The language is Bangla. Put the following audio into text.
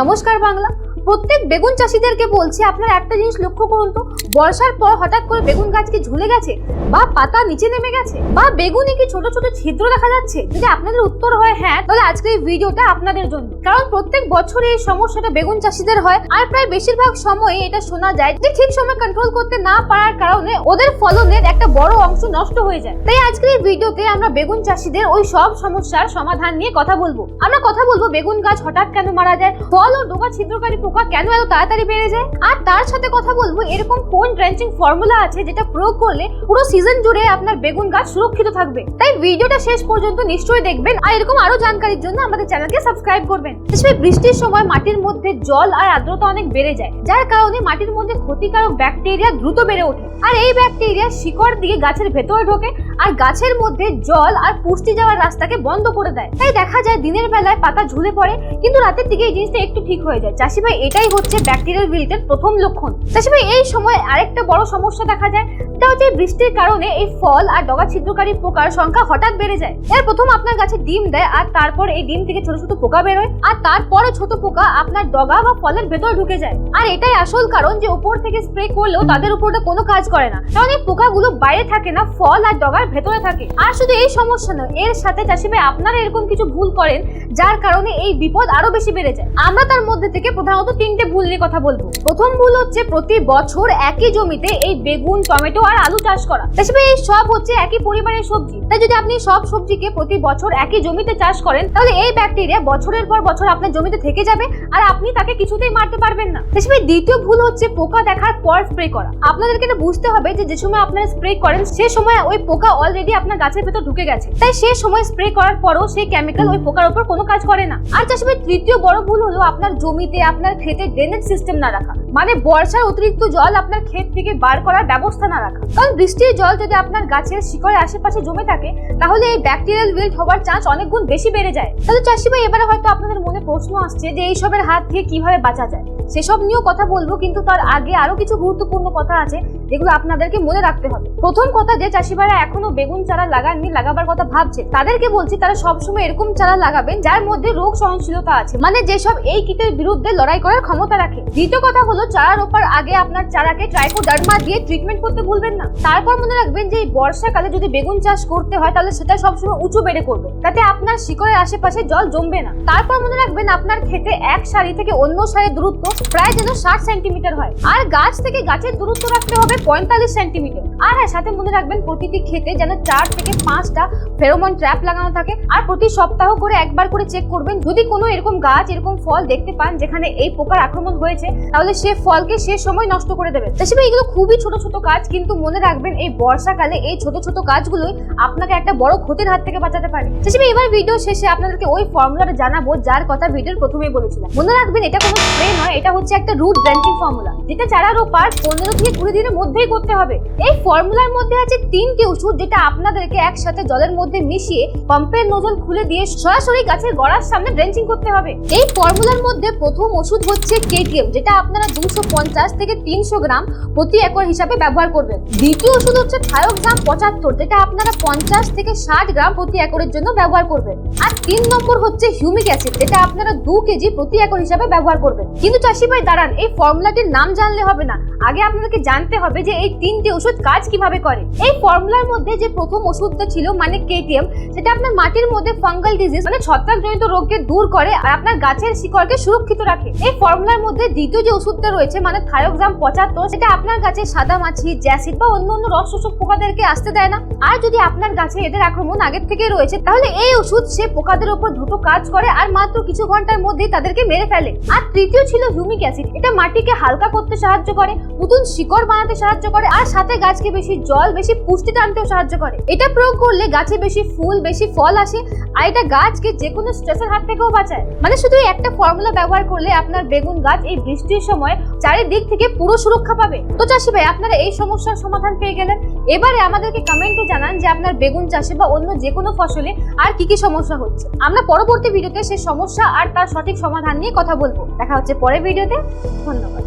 নমস্কার বাংলা। প্রত্যেক বেগুন চাষীদেরকে বলছি, আপনারা একটা জিনিস লক্ষ্য করুন তো, বর্ষার পর হঠাৎ করে বেগুন গাছ কি ঝুলে গেছে বা পাতা নিচে নেমে গেছে বা বেগুনে কি ছোট ছোট ছিদ্র দেখা যাচ্ছে? যদি আপনাদের উত্তর হয় হ্যাঁ, তাহলে আজকের এই ভিডিওটা আপনাদের জন্য। কারণ প্রত্যেক বছর এই সমস্যাটা বেগুন চাষীদের হয়, আর প্রায় বেশিরভাগ সময় এটা শোনা যায় যে ঠিক সময় কন্ট্রোল করতে না পারার কারণে ওদের ফলনের একটা বড় অংশ নষ্ট হয়ে যায়। তাই আজকের এই ভিডিওতে আমরা বেগুন চাষীদের ওই সব সমস্যার সমাধান নিয়ে কথা বলবো। আমরা কথা বলবো বেগুন গাছ হঠাৎ কেন মারা যায়, ফল ও ডগা ছিদ্রকারী পোকা কেন এত তাড়াতাড়ি বেড়ে যায়, আর তার সাথে কথা বলবো এরকম কোন ড্রেঞ্চিং ফর্মুলা আছে যেটা প্রয়োগ করলে পুরো সিজন জুড়ে আপনার বেগুন গাছ সুরক্ষিত থাকবে। তাই ভিডিওটা শেষ পর্যন্ত নিশ্চয়ই দেখবেন, আর এরকম আরো জানকারির জন্য আমাদের চ্যানেলকে সাবস্ক্রাইব করবেন। বিশেষ বৃষ্টির সময় মাটির মধ্যে জল আর আর্দ্রতা অনেক বেড়ে যায়, যার কারণে মাটির মধ্যে ক্ষতিকারক ব্যাকটেরিয়া দ্রুত বেড়ে ওঠে, আর এই ব্যাকটেরিয়া শিকড় দিয়ে গাছের ভেতরে ঢোকে আর গাছের মধ্যে জল আর পুষ্টি যাওয়ার রাস্তাকে বন্ধ করে দেয়। তাই দেখা যায় দিনের বেলায় পাতা ঝুলে পড়ে, কিন্তু রাতের দিকে এই জিনিসটা একটু ঠিক হয়ে যায়। চাষি ভাই, এটাই হচ্ছে ব্যাকটেরিয়াল উইল্টের প্রথম লক্ষণ। চাষি ভাই, এই সময় আরেকটা বড় সমস্যা দেখা যায়, এটা হচ্ছে বৃষ্টির কারণে এই ফল আর ডগা ছিদ্রকারী পোকার সংখ্যা হঠাৎ বেড়ে যায়। এর প্রথম আপনার গাছে ডিম দেয়, আর তারপর এই ডিম থেকে ছোট ছোট পোকা বেরোয়, আর তারপরে ছোট পোকা আপনার ডগা বা ফলের ভেতরে ঢুকে যায়। আর এটাই আসল কারণ যে উপর থেকে স্প্রে করলেও তাদের উপরটা কোনো কাজ করে না, কারণ এই পোকাগুলো বাইরে থাকে না, ফল আর ডগার ভেতরে থাকে। আর শুধু এই সমস্যা নয়, এর সাথে চাষি ভাই আপনারা এরকম কিছু ভুল করেন যার কারণে এই বিপদ আরো বেশি বেড়ে যায়। আমরা তার মধ্যে থেকে প্রধানত তিনটে ভুল নিয়ে কথা বলবো। প্রথম ভুল হচ্ছে প্রতি বছর একই জমিতে এই বেগুন, টমেটো আর আলু চাষ করা। চাষি ভাই, এই সব হচ্ছে একই পরিবারের সবজি, তাই যদি আপনি সব সবজিকে প্রতি বছর একই জমিতে চাষ করেন তাহলে এই ব্যাকটেরিয়া বছরের পর বছর আপনার জমিতে থেকে যাবে আর আপনি তাকে কিছুতেই মারতে পারবেন না। চাষি ভাই, দ্বিতীয় ভুল হচ্ছে পোকা দেখার পর স্প্রে করা। আপনাদেরকে এটা বুঝতে হবে যে সময় আপনারা স্প্রে করেন সে সময় ওই পোকা অলরেডি আপনার গাছের ভেতর ঢুকে গেছে, তাই সে সময় স্প্রে করার পরও সেই কেমিক্যাল ওই পোকার উপর কোনো কাজ করে না। আর চাষি ভাই, তৃতীয় বড় ভুল হলো আপনার জমিতে আপনার ক্ষেতে ড্রেনেজ সিস্টেম না রাখা, মানে বর্ষার অতিরিক্ত জল আপনার ক্ষেত থেকে বার করার ব্যবস্থা না রাখা। কারণ বৃষ্টির জল যদি আপনার গাছের শিকড়ের আশেপাশে জমে থাকে তাহলে এই ব্যাকটেরিয়াল উইল্ট হওয়ার চান্স অনেক গুণ বেশি বেড়ে যায়। তাহলে চাষি ভাই, এবারে হয়তো আপনাদের মনে প্রশ্ন আসছে যে এইসবের হাত থেকে কিভাবে বাঁচা যায়, সেসব নিয়েও কথা বলবো, কিন্তু তার আগে আরো কিছু গুরুত্বপূর্ণ কথা আছে যেগুলো আপনাদেরকে মনে রাখতে হবে। প্রথম কথা, যে চাষি ভাইরা এখনো বেগুন চারা লাগাননি, লাগাবার কথা ভাবছে, তাদেরকে বলছি তারা সবসময় এরকম চারা লাগাবেন যার মধ্যে রোগ সহনশীলতা আছে, মানে যেসব এই কীটের বিরুদ্ধে লড়াই করার ক্ষমতা রাখে। দ্বিতীয় কথা হলো, চারা রোপার আগে আপনার চারাকে ট্রাইকোডার্মা দিয়ে ট্রিটমেন্ট করতে ভুলবেন না। তারপর মনে রাখবেন যে বর্ষাকালে যদি বেগুন চাষ করতে হয় তাহলে সেটা সবসময় উঁচু বেড়ে করবে, তাতে আপনার শিকড়ের আশেপাশে জল জমবে না। তারপর মনে রাখবেন আপনার ক্ষেতে এক সারি থেকে অন্য সারির দূরত্ব প্রায় যেন 60 সেন্টিমিটার হয়, আর গাছ থেকে গাছের দূরত্ব রাখতে হবে 45 সেন্টিমিটার। আর হ্যাঁ, সাথে মনে রাখবেন প্রতিটি ক্ষেতে যেন 4 থেকে 5টা ফেরোমন ট্র্যাপ লাগানো থাকে, আর প্রতি সপ্তাহ করে একবার করে চেক করবেন। যদি কোনো এরকম গাছ, এরকম ফল দেখতে পান যেখানে এই পোকার আক্রমণ হয়েছে, তাহলে সে ফলকে সে সময় নষ্ট করে দেবেন। তাছাড়া এগুলো খুবই ছোট ছোট কাজ, কিন্তু মনে রাখবেন এই বর্ষাকালে এই ছোট ছোট কাজগুলোই আপনাকে একটা বড় ক্ষতির হাত থেকে বাঁচাতে পারে। তাছাড়া এবার ভিডিও শেষে আপনাদেরকে ওই ফর্মুলাটা জানাবো যার কথা ভিডিওর প্রথমেই বলেছিলাম। মনে রাখবেন এটা কোনো স্প্রে নয়, এটা হচ্ছে একটা রুট ড্রেঞ্চিং ফর্মুলা, যেটা চারা রোপার 15 থেকে 20 দিনের মধ্যেই করতে হবে। এই ফর্মুলার মধ্যে আছে 3টি ওষুধ, যেটা আপনাদেরকে একসাথে জলের মধ্যে মিশিয়ে পাম্পের নোজল খুলে দিয়ে সরাসরি গাছের গোড়ার সামনে ড্রেঞ্চিং করতে হবে। এই ফর্মুলার মধ্যে প্রথম ওষুধ হচ্ছে কেটিএম, যেটা আপনারা 250 থেকে 300 গ্রাম প্রতি একর হিসাবে ব্যবহার করবেন। দ্বিতীয় ওষুধ হচ্ছে থায়োক্সাম 75, যেটা আপনারা 50 থেকে 60 গ্রাম প্রতি একরের জন্য ব্যবহার করবেন। আর 3 নম্বর হচ্ছে হিউমিক অ্যাসিড, যেটা আপনারা 2 কেজি প্রতি একর হিসাবে ব্যবহার করবেন। কিন্তু চাষি ভাই দাঁড়ান, এই ফর্মুলাটির নাম জানলে হবে না, আগে আপনাদেরকে জানতে হবে যে এই 3টি ওষুধ কাজ কিভাবে করে। এই ফর্মুলার মধ্যে যে প্রথম ওষুধটা ছিল মানে কেটিএম, সেটা আপনার মাটির মধ্যে ফাঙ্গাল ডিজিজ মানে ছত্রাকজনিত রোগকে দূর করে আর আপনার গাছের শিকড়কে সুরক্ষিত রাখে। এই ফর্মুলার মধ্যে দ্বিতীয় যে ওষুধটা রয়েছে মানে থায়োক্সাম 75, সেটা আপনার গাছে সাদা মাছি, জ্যাসিড বা অন্য রস শোষক পোকাদেরকে আসতে দেয় না। আর যদি আপনার গাছে এদের আক্রমণ আগের থেকে রয়েছে তাহলে এই ওষুধ সে পোকাদের উপর দ্রুত কাজ করে আর মাত্র কিছু ঘন্টার মধ্যেই তাদেরকে মেরে ফেলে। আর তৃতীয় ছিল হিউমিক অ্যাসিড, এটা মাটিকে হালকা করতে সাহায্য করে, নতুন শিকড় বানাতে সাহায্য করে, আর সাথে গাছকে বেশি জল, বেশি পুষ্টি টানতেও সাহায্য করে। এটা প্রয়োগ করলে গাছে বেশি ফুল, বেশি ফল আসে, আর এটা গাছকে যে কোনো স্ট্রেসের হাত থেকেও বাঁচায়। মানে শুধু একটা ফর্মুলা ব্যবহার করলে আপনার বেগুন গাছ এই বৃষ্টির সময় চারিদিক থেকে পুরো সুরক্ষা পাবে। তো চাষি ভাই, আপনারা এই সমস্যার সমাধান পেয়ে গেলেন। এবারে আমাদেরকে কমেন্টে জানান যে আপনার বেগুন চাষে বা অন্য যে কোনো ফসলে আর কি কি সমস্যা হচ্ছে। আমরা পরবর্তী ভিডিওতে সেই সমস্যা আর তার সঠিক সমাধান নিয়ে কথা বলবো। দেখা হচ্ছে পরের ভিডিওতে। ধন্যবাদ।